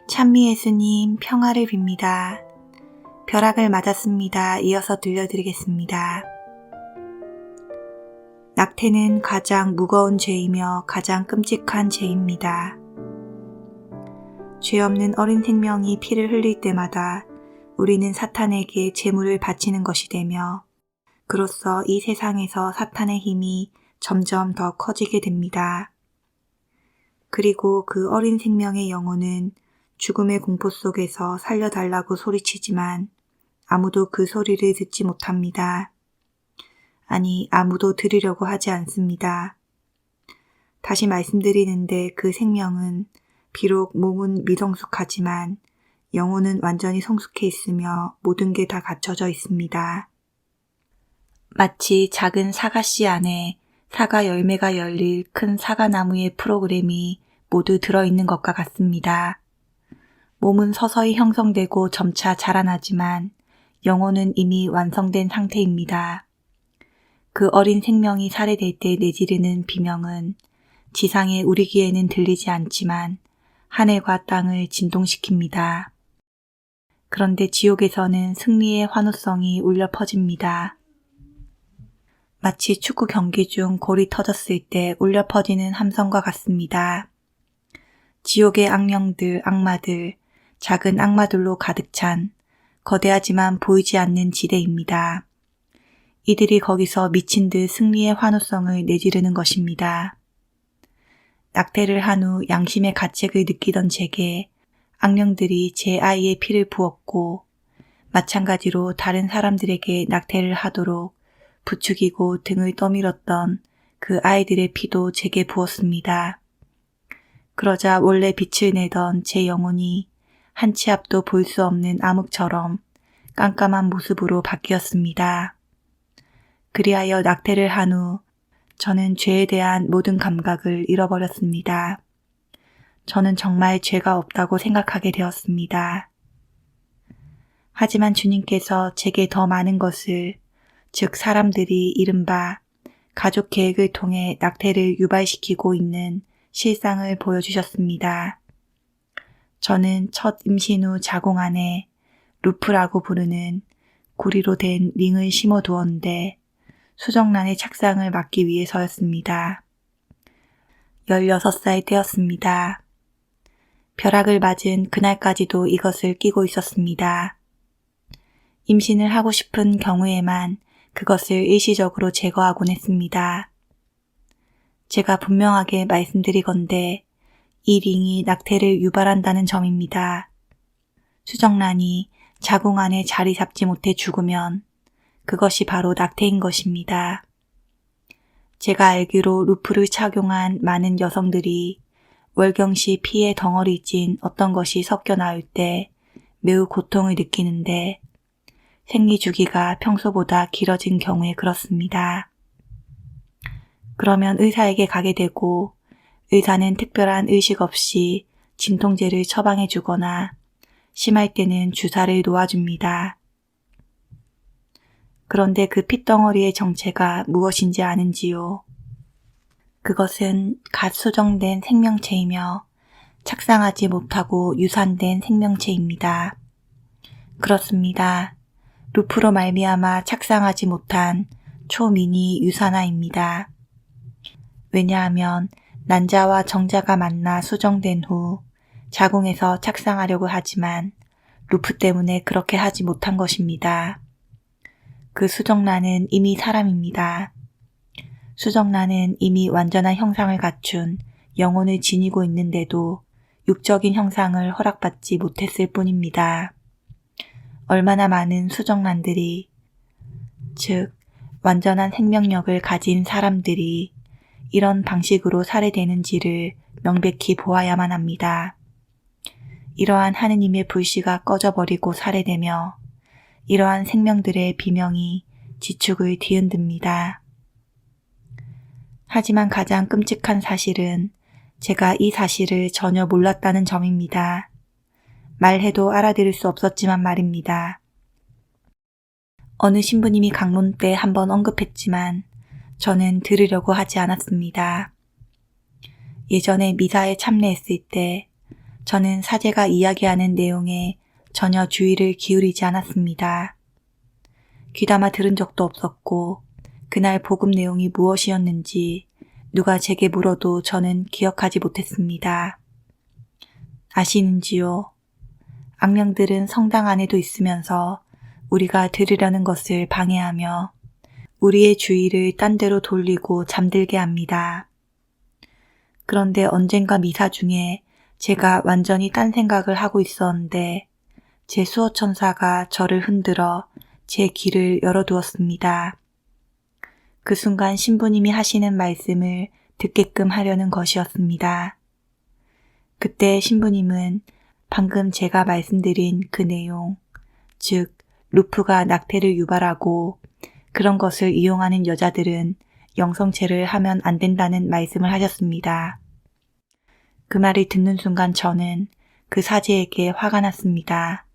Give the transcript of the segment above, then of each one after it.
찬미 예수님 평화를 빕니다. 벼락을 맞았습니다. 이어서 들려드리겠습니다. 낙태는 가장 무거운 죄이며 가장 끔찍한 죄입니다. 죄 없는 어린 생명이 피를 흘릴 때마다 우리는 사탄에게 제물을 바치는 것이 되며 그로써 이 세상에서 사탄의 힘이 점점 더 커지게 됩니다. 그리고 그 어린 생명의 영혼은 죽음의 공포 속에서 살려달라고 소리치지만 아무도 그 소리를 듣지 못합니다. 아니, 아무도 들으려고 하지 않습니다. 다시 말씀드리는데 그 생명은 비록 몸은 미성숙하지만 영혼은 완전히 성숙해 있으며 모든 게 다 갖춰져 있습니다. 마치 작은 사과씨 안에 사과 열매가 열릴 큰 사과나무의 프로그램이 모두 들어있는 것과 같습니다. 몸은 서서히 형성되고 점차 자라나지만 영혼은 이미 완성된 상태입니다. 그 어린 생명이 살해될 때 내지르는 비명은 지상의 우리 귀에는 들리지 않지만 하늘과 땅을 진동시킵니다. 그런데 지옥에서는 승리의 환호성이 울려 퍼집니다. 마치 축구 경기 중 골이 터졌을 때 울려 퍼지는 함성과 같습니다. 지옥의 악령들, 악마들, 작은 악마들로 가득 찬 거대하지만 보이지 않는 지대입니다. 이들이 거기서 미친 듯 승리의 환호성을 내지르는 것입니다. 낙태를 한 후 양심의 가책을 느끼던 제게 악령들이 제 아이의 피를 부었고 마찬가지로 다른 사람들에게 낙태를 하도록 부추기고 등을 떠밀었던 그 아이들의 피도 제게 부었습니다. 그러자 원래 빛을 내던 제 영혼이 한 치 앞도 볼 수 없는 암흑처럼 깜깜한 모습으로 바뀌었습니다. 그리하여 낙태를 한 후 저는 죄에 대한 모든 감각을 잃어버렸습니다. 저는 정말 죄가 없다고 생각하게 되었습니다. 하지만 주님께서 제게 더 많은 것을, 즉 사람들이 이른바 가족 계획을 통해 낙태를 유발시키고 있는 실상을 보여주셨습니다. 저는 첫 임신 후 자궁 안에 루프라고 부르는 구리로 된 링을 심어두었는데 수정란의 착상을 막기 위해서였습니다. 16살 때였습니다. 벼락을 맞은 그날까지도 이것을 끼고 있었습니다. 임신을 하고 싶은 경우에만 그것을 일시적으로 제거하곤 했습니다. 제가 분명하게 말씀드리건대 이 링이 낙태를 유발한다는 점입니다. 수정란이 자궁 안에 자리 잡지 못해 죽으면 그것이 바로 낙태인 것입니다. 제가 알기로 루프를 착용한 많은 여성들이 월경시 피의 덩어리 진 어떤 것이 섞여 나올 때 매우 고통을 느끼는데 생리 주기가 평소보다 길어진 경우에 그렇습니다. 그러면 의사에게 가게 되고 의사는 특별한 의식 없이 진통제를 처방해 주거나 심할 때는 주사를 놓아줍니다. 그런데 그 핏덩어리의 정체가 무엇인지 아는지요? 그것은 갓 수정된 생명체이며 착상하지 못하고 유산된 생명체입니다. 그렇습니다. 루프로 말미암아 착상하지 못한 초미니 유산화입니다. 왜냐하면 난자와 정자가 만나 수정된 후 자궁에서 착상하려고 하지만 루프 때문에 그렇게 하지 못한 것입니다. 그 수정란은 이미 사람입니다. 수정란은 이미 완전한 형상을 갖춘 영혼을 지니고 있는데도 육적인 형상을 허락받지 못했을 뿐입니다. 얼마나 많은 수정란들이, 즉 완전한 생명력을 가진 사람들이 이런 방식으로 살해되는지를 명백히 보아야만 합니다. 이러한 하느님의 불씨가 꺼져버리고 살해되며 이러한 생명들의 비명이 지축을 뒤흔듭니다. 하지만 가장 끔찍한 사실은 제가 이 사실을 전혀 몰랐다는 점입니다. 말해도 알아들을 수 없었지만 말입니다. 어느 신부님이 강론 때 한번 언급했지만 저는 들으려고 하지 않았습니다. 예전에 미사에 참례했을 때 저는 사제가 이야기하는 내용에 전혀 주의를 기울이지 않았습니다. 귀담아 들은 적도 없었고 그날 복음 내용이 무엇이었는지 누가 제게 물어도 저는 기억하지 못했습니다. 아시는지요? 악령들은 성당 안에도 있으면서 우리가 들으려는 것을 방해하며 우리의 주의를 딴 데로 돌리고 잠들게 합니다. 그런데 언젠가 미사 중에 제가 완전히 딴 생각을 하고 있었는데 제 수호천사가 저를 흔들어 제 귀를 열어두었습니다. 그 순간 신부님이 하시는 말씀을 듣게끔 하려는 것이었습니다. 그때 신부님은 방금 제가 말씀드린 그 내용, 즉 루프가 낙태를 유발하고 그런 것을 이용하는 여자들은 영성체를 하면 안 된다는 말씀을 하셨습니다. 그 말을 듣는 순간 저는 그 사제에게 화가 났습니다.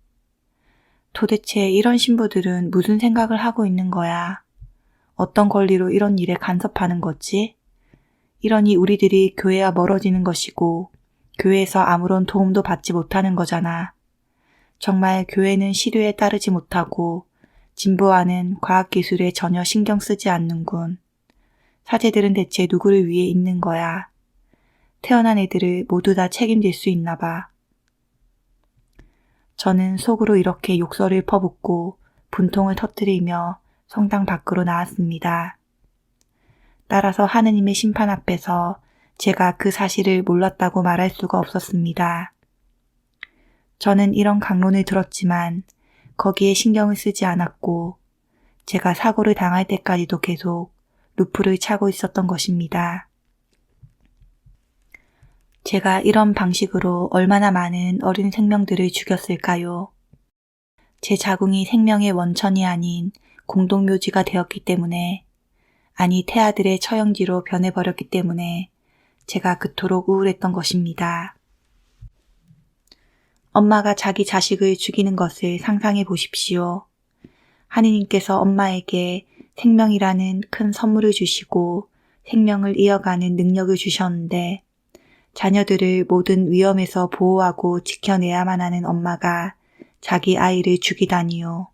도대체 이런 신부들은 무슨 생각을 하고 있는 거야? 어떤 권리로 이런 일에 간섭하는 거지? 이러니 우리들이 교회와 멀어지는 것이고 교회에서 아무런 도움도 받지 못하는 거잖아. 정말 교회는 시류에 따르지 못하고 진보하는 과학기술에 전혀 신경 쓰지 않는군. 사제들은 대체 누구를 위해 있는 거야? 태어난 애들을 모두 다 책임질 수 있나 봐. 저는 속으로 이렇게 욕설을 퍼붓고 분통을 터뜨리며 성당 밖으로 나왔습니다. 따라서 하느님의 심판 앞에서 제가 그 사실을 몰랐다고 말할 수가 없었습니다. 저는 이런 강론을 들었지만 거기에 신경을 쓰지 않았고 제가 사고를 당할 때까지도 계속 루프를 차고 있었던 것입니다. 제가 이런 방식으로 얼마나 많은 어린 생명들을 죽였을까요? 제 자궁이 생명의 원천이 아닌 공동묘지가 되었기 때문에, 아니 태아들의 처형지로 변해버렸기 때문에 제가 그토록 우울했던 것입니다. 엄마가 자기 자식을 죽이는 것을 상상해 보십시오. 하느님께서 엄마에게 생명이라는 큰 선물을 주시고 생명을 이어가는 능력을 주셨는데 자녀들을 모든 위험에서 보호하고 지켜내야만 하는 엄마가 자기 아이를 죽이다니요.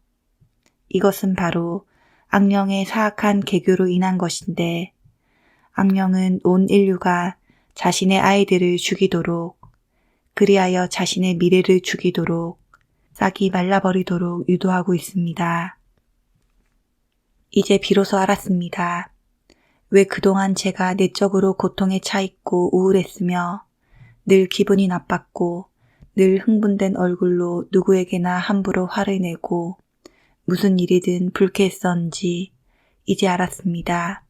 이것은 바로 악령의 사악한 계교로 인한 것인데 악령은 온 인류가 자신의 아이들을 죽이도록 그리하여 자신의 미래를 죽이도록 싹이 말라버리도록 유도하고 있습니다. 이제 비로소 알았습니다. 왜 그동안 제가 내적으로 고통에 차있고 우울했으며 늘 기분이 나빴고 늘 흥분된 얼굴로 누구에게나 함부로 화를 내고 무슨 일이든 불쾌했었는지 이제 알았습니다.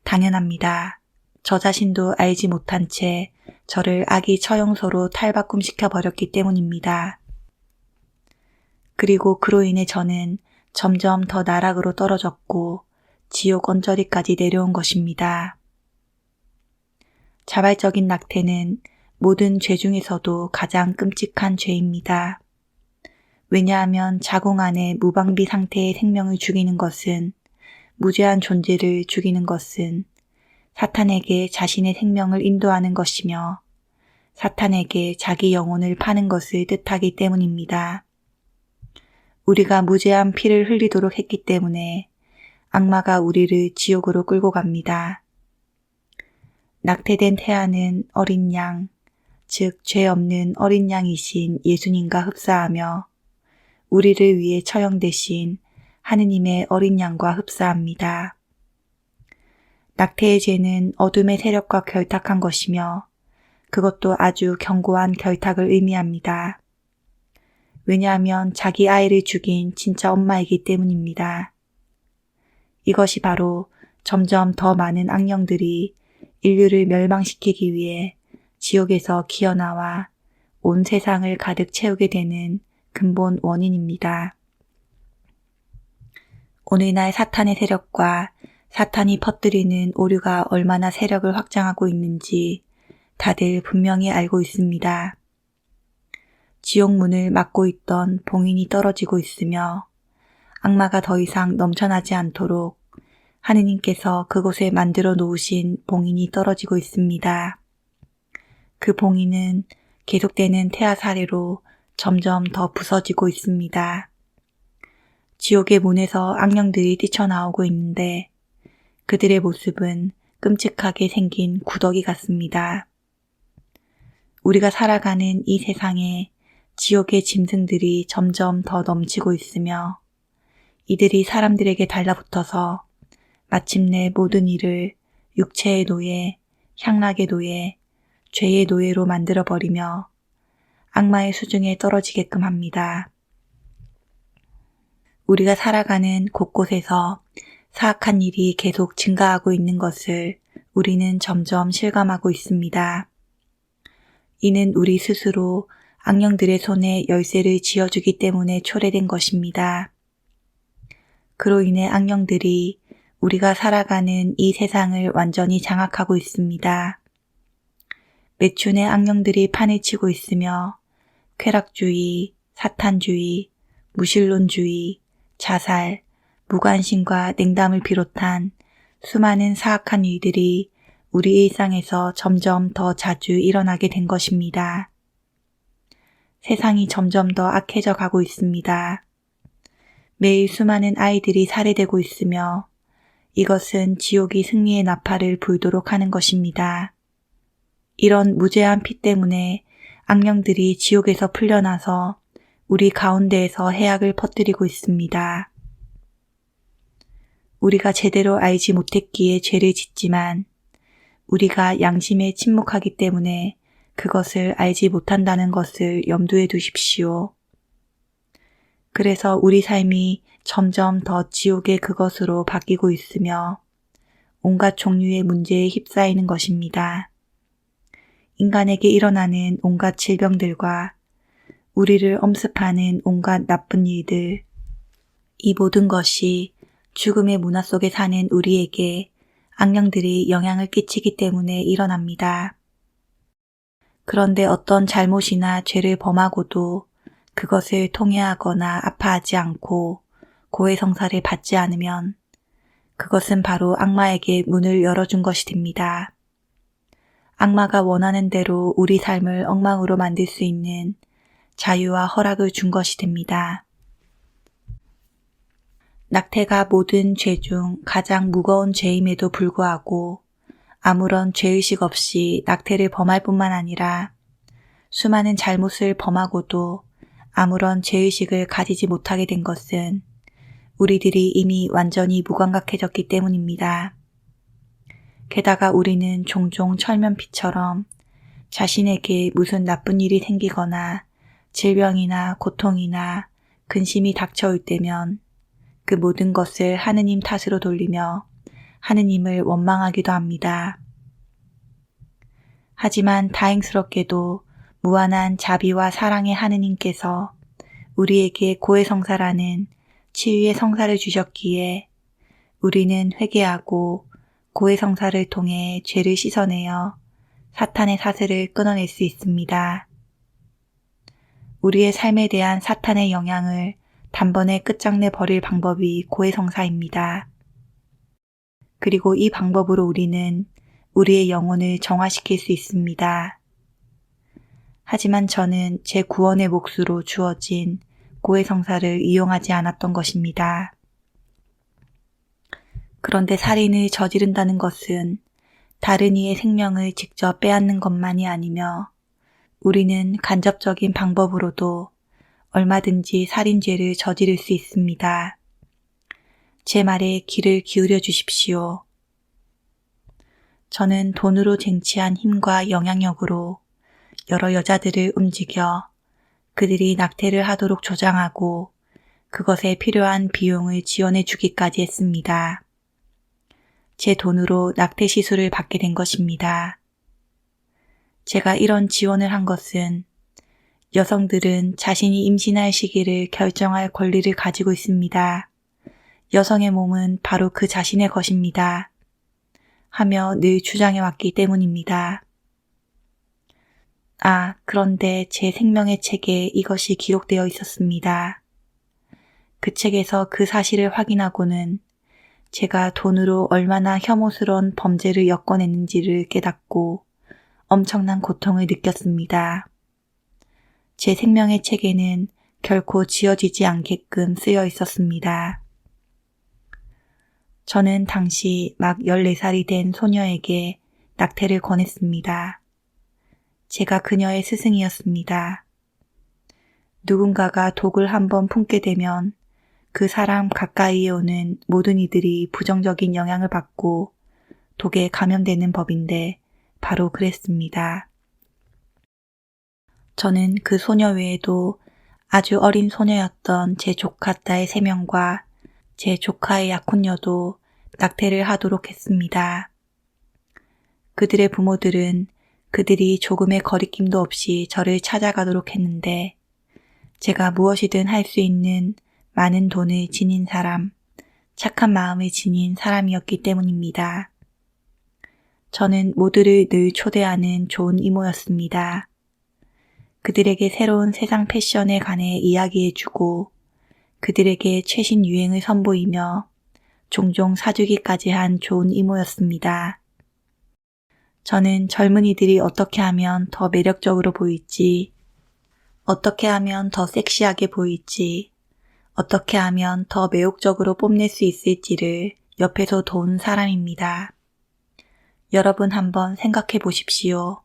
당연합니다. 저 자신도 알지 못한 채 저를 아기 처형소로 탈바꿈시켜 버렸기 때문입니다. 그리고 그로 인해 저는 점점 더 나락으로 떨어졌고 지옥 언저리까지 내려온 것입니다. 자발적인 낙태는 모든 죄 중에서도 가장 끔찍한 죄입니다. 왜냐하면 자궁 안에 무방비 상태의 생명을 죽이는 것은, 무죄한 존재를 죽이는 것은 사탄에게 자신의 생명을 인도하는 것이며 사탄에게 자기 영혼을 파는 것을 뜻하기 때문입니다. 우리가 무죄한 피를 흘리도록 했기 때문에 악마가 우리를 지옥으로 끌고 갑니다. 낙태된 태아는 어린 양, 즉 죄 없는 어린 양이신 예수님과 흡사하며 우리를 위해 처형되신 하느님의 어린 양과 흡사합니다. 낙태의 죄는 어둠의 세력과 결탁한 것이며 그것도 아주 견고한 결탁을 의미합니다. 왜냐하면 자기 아이를 죽인 진짜 엄마이기 때문입니다. 이것이 바로 점점 더 많은 악령들이 인류를 멸망시키기 위해 지옥에서 기어나와 온 세상을 가득 채우게 되는 근본 원인입니다. 오늘날 사탄의 세력과 사탄이 퍼뜨리는 오류가 얼마나 세력을 확장하고 있는지 다들 분명히 알고 있습니다. 지옥문을 막고 있던 봉인이 떨어지고 있으며 악마가 더 이상 넘쳐나지 않도록 하느님께서 그곳에 만들어 놓으신 봉인이 떨어지고 있습니다. 그 봉인은 계속되는 태아 사례로 점점 더 부서지고 있습니다. 지옥의 문에서 악령들이 뛰쳐나오고 있는데 그들의 모습은 끔찍하게 생긴 구더기 같습니다. 우리가 살아가는 이 세상에 지옥의 짐승들이 점점 더 넘치고 있으며 이들이 사람들에게 달라붙어서 마침내 모든 일을 육체의 노예, 향락의 노예, 죄의 노예로 만들어버리며 악마의 수중에 떨어지게끔 합니다. 우리가 살아가는 곳곳에서 사악한 일이 계속 증가하고 있는 것을 우리는 점점 실감하고 있습니다. 이는 우리 스스로 악령들의 손에 열쇠를 쥐어주기 때문에 초래된 것입니다. 그로 인해 악령들이 우리가 살아가는 이 세상을 완전히 장악하고 있습니다. 매춘의 악령들이 판을 치고 있으며 쾌락주의, 사탄주의, 무신론주의, 자살, 무관심과 냉담을 비롯한 수많은 사악한 일들이 우리 일상에서 점점 더 자주 일어나게 된 것입니다. 세상이 점점 더 악해져 가고 있습니다. 매일 수많은 아이들이 살해되고 있으며 이것은 지옥이 승리의 나팔을 불도록 하는 것입니다. 이런 무죄한 피 때문에 악령들이 지옥에서 풀려나서 우리 가운데에서 해악을 퍼뜨리고 있습니다. 우리가 제대로 알지 못했기에 죄를 짓지만 우리가 양심에 침묵하기 때문에 그것을 알지 못한다는 것을 염두에 두십시오. 그래서 우리 삶이 점점 더 지옥의 그것으로 바뀌고 있으며 온갖 종류의 문제에 휩싸이는 것입니다. 인간에게 일어나는 온갖 질병들과 우리를 엄습하는 온갖 나쁜 일들, 이 모든 것이 죽음의 문화 속에 사는 우리에게 악령들이 영향을 끼치기 때문에 일어납니다. 그런데 어떤 잘못이나 죄를 범하고도 그것을 통회하거나 아파하지 않고 고해성사를 받지 않으면 그것은 바로 악마에게 문을 열어준 것이 됩니다. 악마가 원하는 대로 우리 삶을 엉망으로 만들 수 있는 자유와 허락을 준 것이 됩니다. 낙태가 모든 죄 중 가장 무거운 죄임에도 불구하고 아무런 죄의식 없이 낙태를 범할 뿐만 아니라 수많은 잘못을 범하고도 아무런 죄의식을 가지지 못하게 된 것은 우리들이 이미 완전히 무감각해졌기 때문입니다. 게다가 우리는 종종 철면피처럼 자신에게 무슨 나쁜 일이 생기거나 질병이나 고통이나 근심이 닥쳐올 때면 그 모든 것을 하느님 탓으로 돌리며 하느님을 원망하기도 합니다. 하지만 다행스럽게도 무한한 자비와 사랑의 하느님께서 우리에게 고해성사라는 치유의 성사를 주셨기에 우리는 회개하고 고해성사를 통해 죄를 씻어내어 사탄의 사슬을 끊어낼 수 있습니다. 우리의 삶에 대한 사탄의 영향을 단번에 끝장내 버릴 방법이 고해성사입니다. 그리고 이 방법으로 우리는 우리의 영혼을 정화시킬 수 있습니다. 하지만 저는 제 구원의 몫으로 주어진 고해성사를 이용하지 않았던 것입니다. 그런데 살인을 저지른다는 것은 다른 이의 생명을 직접 빼앗는 것만이 아니며 우리는 간접적인 방법으로도 얼마든지 살인죄를 저지를 수 있습니다. 제 말에 귀를 기울여 주십시오. 저는 돈으로 쟁취한 힘과 영향력으로 여러 여자들을 움직여 그들이 낙태를 하도록 조장하고 그것에 필요한 비용을 지원해 주기까지 했습니다. 제 돈으로 낙태 시술을 받게 된 것입니다. 제가 이런 지원을 한 것은 여성들은 자신이 임신할 시기를 결정할 권리를 가지고 있습니다. 여성의 몸은 바로 그 자신의 것입니다. 하며 늘 주장해 왔기 때문입니다. 그런데 제 생명의 책에 이것이 기록되어 있었습니다. 그 책에서 그 사실을 확인하고는 제가 돈으로 얼마나 혐오스러운 범죄를 엮어냈는지를 깨닫고 엄청난 고통을 느꼈습니다. 제 생명의 책에는 결코 지워지지 않게끔 쓰여 있었습니다. 저는 당시 막 14살이 된 소녀에게 낙태를 권했습니다. 제가 그녀의 스승이었습니다. 누군가가 독을 한번 품게 되면 그 사람 가까이에 오는 모든 이들이 부정적인 영향을 받고 독에 감염되는 법인데 바로 그랬습니다. 저는 그 소녀 외에도 아주 어린 소녀였던 제 조카 딸 3명과 제 조카의 약혼녀도 낙태를 하도록 했습니다. 그들의 부모들은 그들이 조금의 거리낌도 없이 저를 찾아가도록 했는데 제가 무엇이든 할 수 있는 많은 돈을 지닌 사람, 착한 마음을 지닌 사람이었기 때문입니다. 저는 모두를 늘 초대하는 좋은 이모였습니다. 그들에게 새로운 세상 패션에 관해 이야기해주고 그들에게 최신 유행을 선보이며 종종 사주기까지 한 좋은 이모였습니다. 저는 젊은이들이 어떻게 하면 더 매력적으로 보일지, 어떻게 하면 더 섹시하게 보일지, 어떻게 하면 더 매혹적으로 뽐낼 수 있을지를 옆에서 도운 사람입니다. 여러분 한번 생각해 보십시오.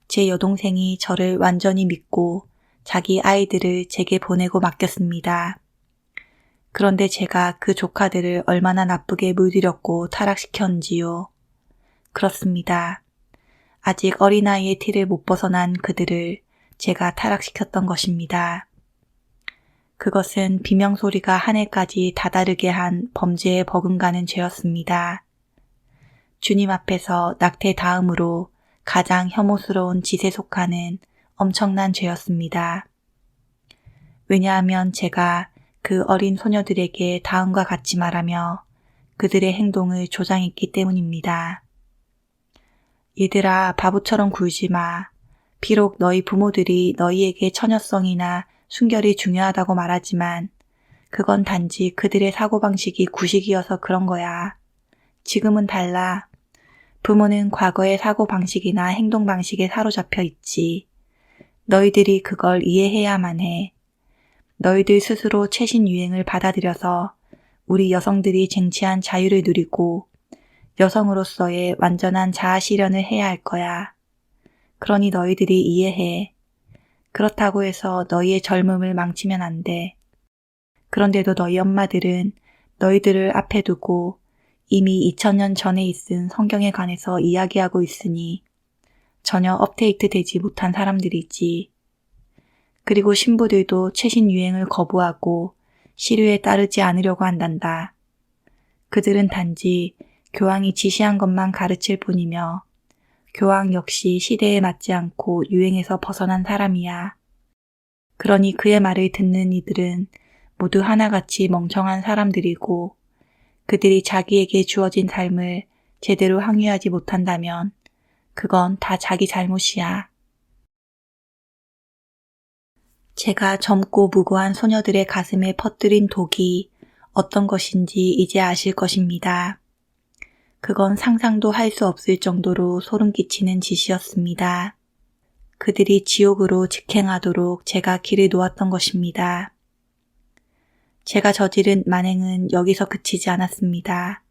제 여동생이 저를 완전히 믿고 자기 아이들을 제게 보내고 맡겼습니다. 그런데 제가 그 조카들을 얼마나 나쁘게 물들였고 타락시켰는지요. 그렇습니다. 아직 어린아이의 티를 못 벗어난 그들을 제가 타락시켰던 것입니다. 그것은 비명소리가 하늘까지 다다르게 한 범죄에 버금가는 죄였습니다. 주님 앞에서 낙태 다음으로 가장 혐오스러운 짓에 속하는 엄청난 죄였습니다. 왜냐하면 제가 그 어린 소녀들에게 다음과 같이 말하며 그들의 행동을 조장했기 때문입니다. 얘들아, 바보처럼 굴지 마. 비록 너희 부모들이 너희에게 처녀성이나 순결이 중요하다고 말하지만 그건 단지 그들의 사고방식이 구식이어서 그런 거야. 지금은 달라. 부모는 과거의 사고방식이나 행동방식에 사로잡혀 있지. 너희들이 그걸 이해해야만 해. 너희들 스스로 최신 유행을 받아들여서 우리 여성들이 쟁취한 자유를 누리고 여성으로서의 완전한 자아 실현을 해야 할 거야. 그러니 너희들이 이해해. 그렇다고 해서 너희의 젊음을 망치면 안 돼. 그런데도 너희 엄마들은 너희들을 앞에 두고 이미 2000년 전에 있은 성경에 관해서 이야기하고 있으니 전혀 업데이트 되지 못한 사람들이지. 그리고 신부들도 최신 유행을 거부하고 시류에 따르지 않으려고 한단다. 그들은 단지 교황이 지시한 것만 가르칠 뿐이며 교황 역시 시대에 맞지 않고 유행에서 벗어난 사람이야. 그러니 그의 말을 듣는 이들은 모두 하나같이 멍청한 사람들이고 그들이 자기에게 주어진 삶을 제대로 항유하지 못한다면 그건 다 자기 잘못이야. 제가 젊고 무고한 소녀들의 가슴에 퍼뜨린 독이 어떤 것인지 이제 아실 것입니다. 그건 상상도 할 수 없을 정도로 소름 끼치는 짓이었습니다. 그들이 지옥으로 직행하도록 제가 길을 놓았던 것입니다. 제가 저지른 만행은 여기서 그치지 않았습니다.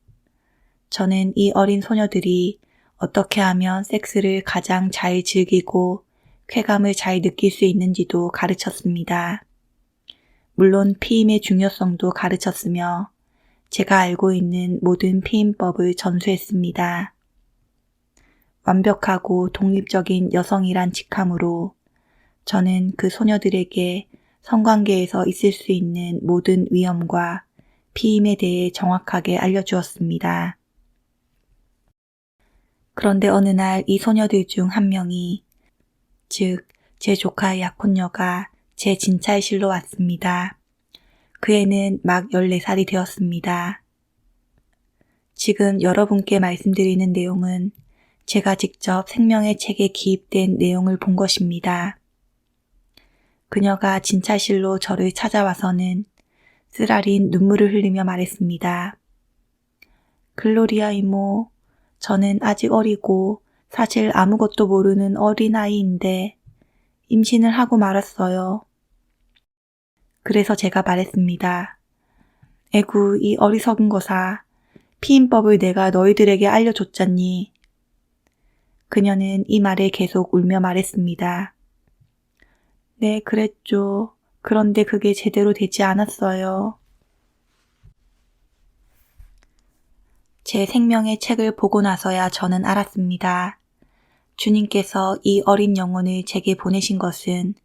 저는 이 어린 소녀들이 어떻게 하면 섹스를 가장 잘 즐기고 쾌감을 잘 느낄 수 있는지도 가르쳤습니다. 물론 피임의 중요성도 가르쳤으며 제가 알고 있는 모든 피임법을 전수했습니다. 완벽하고 독립적인 여성이란 직함으로 저는 그 소녀들에게 성관계에서 있을 수 있는 모든 위험과 피임에 대해 정확하게 알려주었습니다. 그런데 어느 날 이 소녀들 중 한 명이, 즉 제 조카의 약혼녀가 제 진찰실로 왔습니다. 그 애는 막 14살이 되었습니다. 지금 여러분께 말씀드리는 내용은 제가 직접 생명의 책에 기입된 내용을 본 것입니다. 그녀가 진찰실로 저를 찾아와서는 쓰라린 눈물을 흘리며 말했습니다. 글로리아 이모, 저는 아직 어리고 사실 아무것도 모르는 어린아이인데 임신을 하고 말았어요. 그래서 제가 말했습니다. 에구, 이 어리석은 거사. 피임법을 내가 너희들에게 알려줬잖니. 그녀는 이 말에 계속 울며 말했습니다. 네, 그랬죠. 그런데 그게 제대로 되지 않았어요. 제 생명의 책을 보고 나서야 저는 알았습니다. 주님께서 이 어린 영혼을 제게 보내신 것은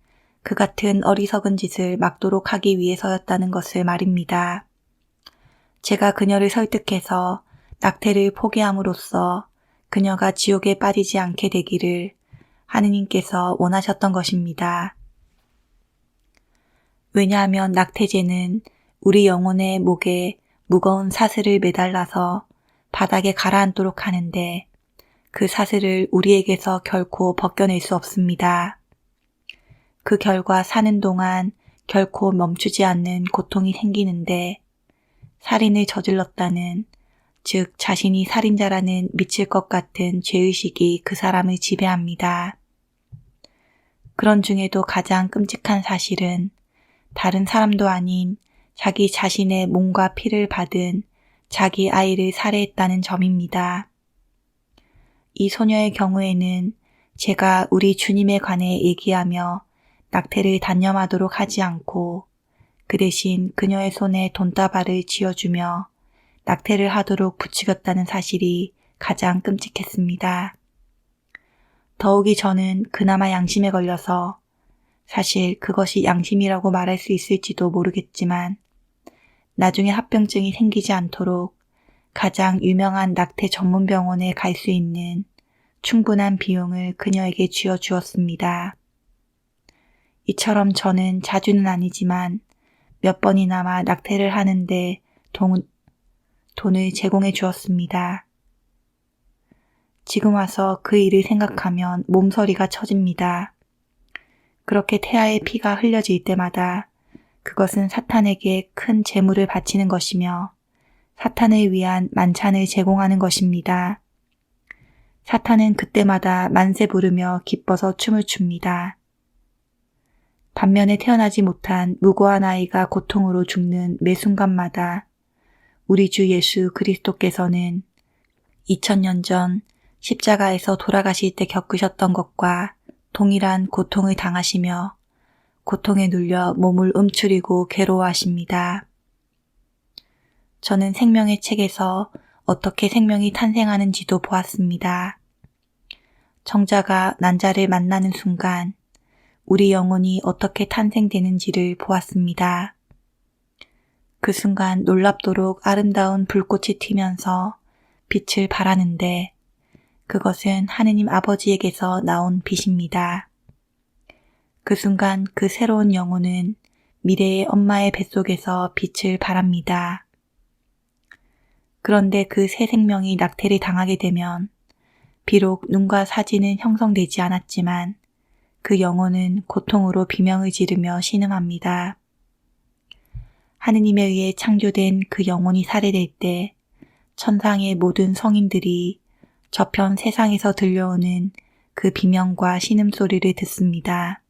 그 같은 어리석은 짓을 막도록 하기 위해서였다는 것을 말입니다. 제가 그녀를 설득해서 낙태를 포기함으로써 그녀가 지옥에 빠지지 않게 되기를 하느님께서 원하셨던 것입니다. 왜냐하면 낙태죄는 우리 영혼의 목에 무거운 사슬을 매달라서 바닥에 가라앉도록 하는데 그 사슬을 우리에게서 결코 벗겨낼 수 없습니다. 그 결과 사는 동안 결코 멈추지 않는 고통이 생기는데 살인을 저질렀다는, 즉 자신이 살인자라는 미칠 것 같은 죄의식이 그 사람을 지배합니다. 그런 중에도 가장 끔찍한 사실은 다른 사람도 아닌 자기 자신의 몸과 피를 받은 자기 아이를 살해했다는 점입니다. 이 소녀의 경우에는 제가 우리 주님에 관해 얘기하며 낙태를 단념하도록 하지 않고 그 대신 그녀의 손에 돈다발을 쥐어주며 낙태를 하도록 부추겼다는 사실이 가장 끔찍했습니다. 더욱이 저는 그나마 양심에 걸려서, 사실 그것이 양심이라고 말할 수 있을지도 모르겠지만 나중에 합병증이 생기지 않도록 가장 유명한 낙태 전문 병원에 갈 수 있는 충분한 비용을 그녀에게 쥐어주었습니다. 이처럼 저는 자주는 아니지만 몇 번이나마 낙태를 하는데 돈을 제공해 주었습니다. 지금 와서 그 일을 생각하면 몸서리가 쳐집니다. 그렇게 태아의 피가 흘려질 때마다 그것은 사탄에게 큰 재물을 바치는 것이며 사탄을 위한 만찬을 제공하는 것입니다. 사탄은 그때마다 만세 부르며 기뻐서 춤을 춥니다. 반면에 태어나지 못한 무고한 아이가 고통으로 죽는 매 순간마다 우리 주 예수 그리스도께서는 2000년 전 십자가에서 돌아가실 때 겪으셨던 것과 동일한 고통을 당하시며 고통에 눌려 몸을 움츠리고 괴로워하십니다. 저는 생명의 책에서 어떻게 생명이 탄생하는지도 보았습니다. 정자가 난자를 만나는 순간 우리 영혼이 어떻게 탄생되는지를 보았습니다. 그 순간 놀랍도록 아름다운 불꽃이 튀면서 빛을 발하는데 그것은 하느님 아버지에게서 나온 빛입니다. 그 순간 그 새로운 영혼은 미래의 엄마의 뱃속에서 빛을 발합니다. 그런데 그 새 생명이 낙태를 당하게 되면 비록 눈과 사지는 형성되지 않았지만 그 영혼은 고통으로 비명을 지르며 신음합니다. 하느님에 의해 창조된 그 영혼이 살해될 때 천상의 모든 성인들이 저편 세상에서 들려오는 그 비명과 신음소리를 듣습니다.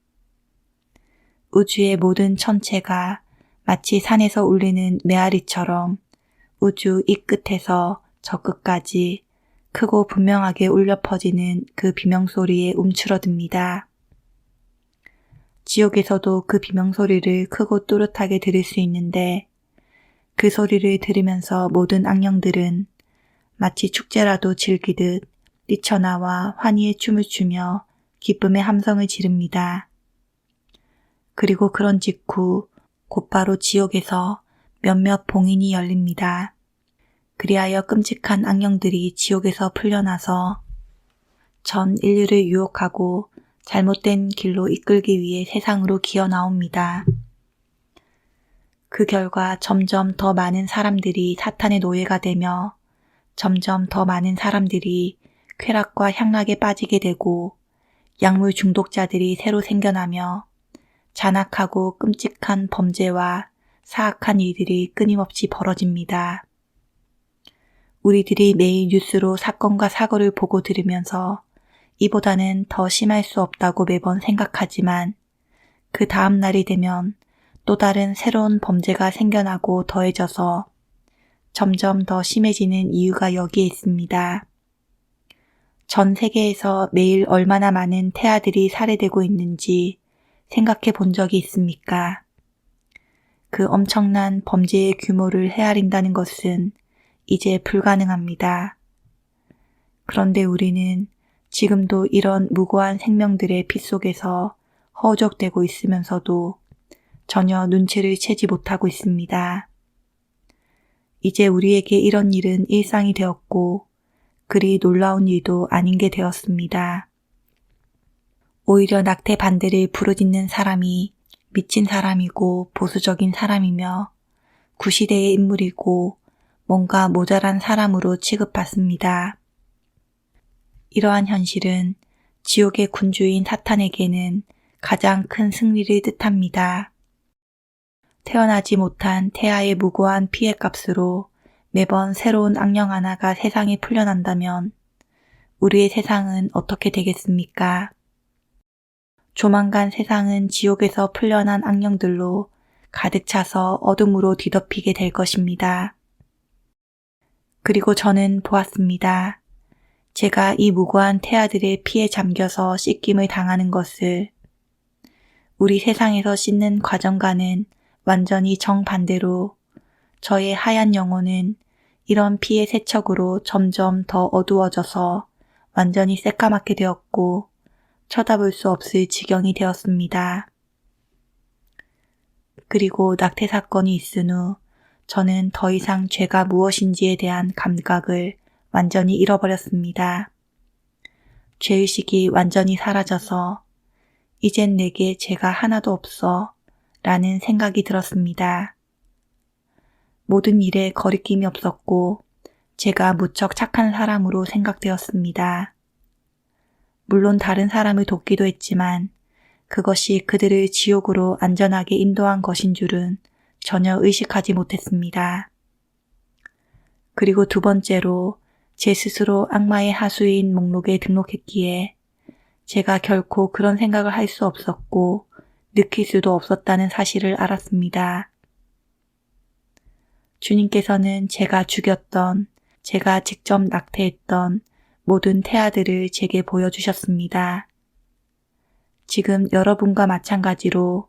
우주의 모든 천체가 마치 산에서 울리는 메아리처럼 우주 이 끝에서 저 끝까지 크고 분명하게 울려 퍼지는 그 비명소리에 움츠러듭니다. 지옥에서도 그 비명소리를 크고 또렷하게 들을 수 있는데 그 소리를 들으면서 모든 악령들은 마치 축제라도 즐기듯 뛰쳐나와 환희의 춤을 추며 기쁨의 함성을 지릅니다. 그리고 그런 직후 곧바로 지옥에서 몇몇 봉인이 열립니다. 그리하여 끔찍한 악령들이 지옥에서 풀려나서 전 인류를 유혹하고 잘못된 길로 이끌기 위해 세상으로 기어 나옵니다. 그 결과 점점 더 많은 사람들이 사탄의 노예가 되며 점점 더 많은 사람들이 쾌락과 향락에 빠지게 되고 약물 중독자들이 새로 생겨나며 잔악하고 끔찍한 범죄와 사악한 일들이 끊임없이 벌어집니다. 우리들이 매일 뉴스로 사건과 사고를 보고 들으면서 이보다는 더 심할 수 없다고 매번 생각하지만 그 다음 날이 되면 또 다른 새로운 범죄가 생겨나고 더해져서 점점 더 심해지는 이유가 여기에 있습니다. 전 세계에서 매일 얼마나 많은 태아들이 살해되고 있는지 생각해 본 적이 있습니까? 그 엄청난 범죄의 규모를 헤아린다는 것은 이제 불가능합니다. 그런데 우리는 지금도 이런 무고한 생명들의 피 속에서 허우적대고 있으면서도 전혀 눈치를 채지 못하고 있습니다. 이제 우리에게 이런 일은 일상이 되었고 그리 놀라운 일도 아닌 게 되었습니다. 오히려 낙태 반대를 부르짖는 사람이 미친 사람이고 보수적인 사람이며 구시대의 인물이고 뭔가 모자란 사람으로 취급받습니다. 이러한 현실은 지옥의 군주인 사탄에게는 가장 큰 승리를 뜻합니다. 태어나지 못한 태아의 무고한 피해값으로 매번 새로운 악령 하나가 세상에 풀려난다면 우리의 세상은 어떻게 되겠습니까? 조만간 세상은 지옥에서 풀려난 악령들로 가득 차서 어둠으로 뒤덮이게 될 것입니다. 그리고 저는 보았습니다. 제가 이 무고한 태아들의 피에 잠겨서 씻김을 당하는 것을 우리 세상에서 씻는 과정과는 완전히 정반대로 저의 하얀 영혼은 이런 피의 세척으로 점점 더 어두워져서 완전히 새까맣게 되었고 쳐다볼 수 없을 지경이 되었습니다. 그리고 낙태 사건이 있은 후 저는 더 이상 죄가 무엇인지에 대한 감각을 완전히 잃어버렸습니다. 죄의식이 완전히 사라져서 이젠 내게 죄가 하나도 없어 라는 생각이 들었습니다. 모든 일에 거리낌이 없었고 제가 무척 착한 사람으로 생각되었습니다. 물론 다른 사람을 돕기도 했지만 그것이 그들을 지옥으로 안전하게 인도한 것인 줄은 전혀 의식하지 못했습니다. 그리고 두 번째로 제 스스로 악마의 하수인 목록에 등록했기에 제가 결코 그런 생각을 할 수 없었고 느낄 수도 없었다는 사실을 알았습니다. 주님께서는 제가 죽였던, 제가 직접 낙태했던 모든 태아들을 제게 보여주셨습니다. 지금 여러분과 마찬가지로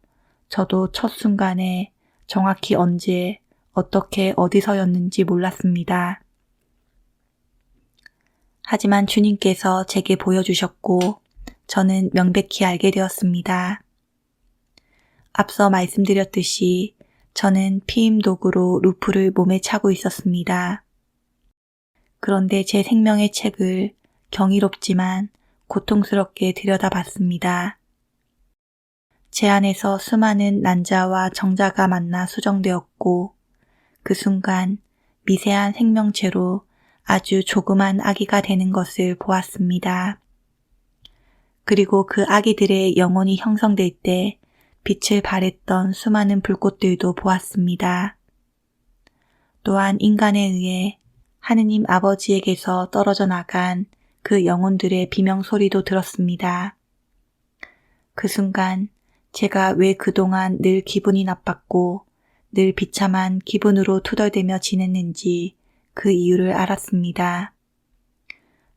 저도 첫 순간에 정확히 언제, 어떻게 어디서였는지 몰랐습니다. 하지만 주님께서 제게 보여주셨고 저는 명백히 알게 되었습니다. 앞서 말씀드렸듯이 저는 피임 도구로 루프를 몸에 차고 있었습니다. 그런데 제 생명의 책을 경이롭지만 고통스럽게 들여다봤습니다. 제 안에서 수많은 난자와 정자가 만나 수정되었고 그 순간 미세한 생명체로 아주 조그만 아기가 되는 것을 보았습니다. 그리고 그 아기들의 영혼이 형성될 때 빛을 발했던 수많은 불꽃들도 보았습니다. 또한 인간에 의해 하느님 아버지에게서 떨어져 나간 그 영혼들의 비명소리도 들었습니다. 그 순간 제가 왜 그동안 늘 기분이 나빴고 늘 비참한 기분으로 투덜대며 지냈는지 그 이유를 알았습니다.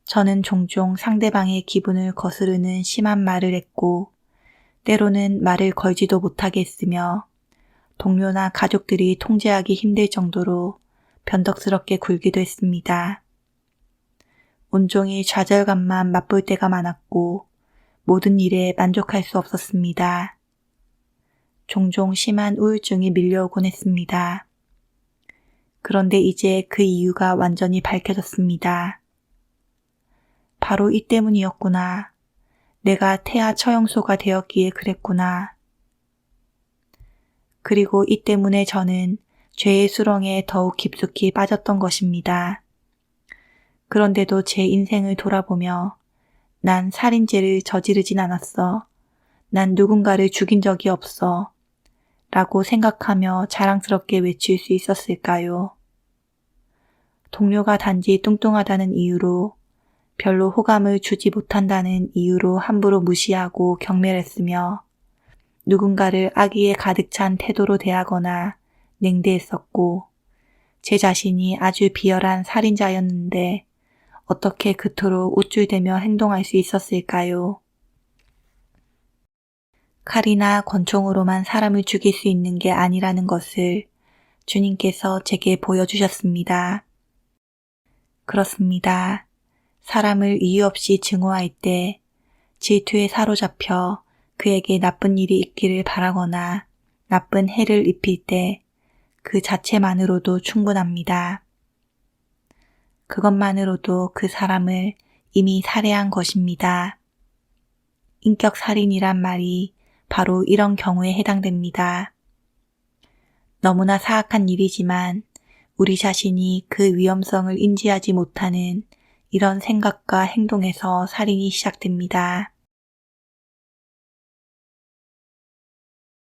저는 종종 상대방의 기분을 거스르는 심한 말을 했고 때로는 말을 걸지도 못하게 했으며 동료나 가족들이 통제하기 힘들 정도로 변덕스럽게 굴기도 했습니다. 온종일 좌절감만 맛볼 때가 많았고 모든 일에 만족할 수 없었습니다. 종종 심한 우울증이 밀려오곤 했습니다. 그런데 이제 그 이유가 완전히 밝혀졌습니다. 바로 이 때문이었구나. 내가 태아 처형소가 되었기에 그랬구나. 그리고 이 때문에 저는 죄의 수렁에 더욱 깊숙이 빠졌던 것입니다. 그런데도 제 인생을 돌아보며 난 살인죄를 저지르진 않았어. 난 누군가를 죽인 적이 없어. 라고 생각하며 자랑스럽게 외칠 수 있었을까요? 동료가 단지 뚱뚱하다는 이유로 별로 호감을 주지 못한다는 이유로 함부로 무시하고 경멸했으며 누군가를 악의에 가득 찬 태도로 대하거나 냉대했었고 제 자신이 아주 비열한 살인자였는데 어떻게 그토록 우쭐대며 행동할 수 있었을까요? 칼이나 권총으로만 사람을 죽일 수 있는 게 아니라는 것을 주님께서 제게 보여주셨습니다. 그렇습니다. 사람을 이유 없이 증오할 때 질투에 사로잡혀 그에게 나쁜 일이 있기를 바라거나 나쁜 해를 입힐 때 그 자체만으로도 충분합니다. 그것만으로도 그 사람을 이미 살해한 것입니다. 인격살인이란 말이 바로 이런 경우에 해당됩니다. 너무나 사악한 일이지만 우리 자신이 그 위험성을 인지하지 못하는 이런 생각과 행동에서 살인이 시작됩니다.